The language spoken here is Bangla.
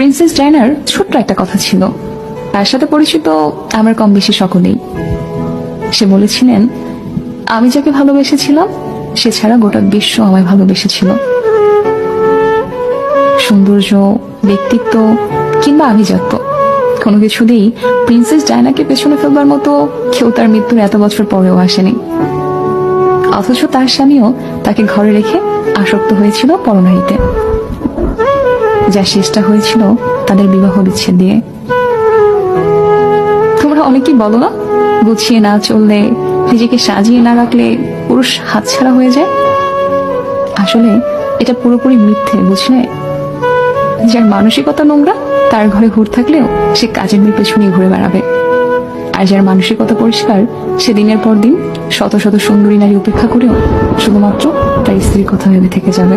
প্রিন্সেস ডায়নার ছোট্ট একটা কথা ছিল, তার সাথে পরিচিত আমার কম বেশি সকলেই। সে বলেছিলেন, আমি যাকে ভালোবেসেছিলাম সে ছাড়া গোটা বিশ্ব আমায় ভালোবেসেছিল। সৌন্দর্য, ব্যক্তিত্ব কিংবা আভিজাত্য কোনো কিছুতেই প্রিন্সেস ডায়নাকে পেছনে ফেলবার মতো কেউ তার মৃত্যুর এত বছর পরেও আসেনি। অথচ তার স্বামীও তাকে ঘরে রেখে আসক্ত হয়েছিল পরনারীতে, যা শেষটা হয়েছিল তাদের বিবাহ বিচ্ছেদ দিয়ে। তোমরা অনেকেই বলো না, গুছিয়ে না চললে, নিজেকে সাজিয়ে না রাখলে পুরুষ হাতছাড়া হয়ে যায়। আসলে এটা পুরোপুরি মিথ্যে, বুঝলে? যার মানসিকতা নোংরা তার ঘরে হুর থাকলেও সে কাজের মেয়ে পেছনে ঘুরে বেড়াবে, আর যার মানসিকতা পরিষ্কার সে দিনের পর দিন শত শত সুন্দরী নারী উপেক্ষা করেও শুধুমাত্র তার স্ত্রীর কথা ভেবে থেকে যাবে।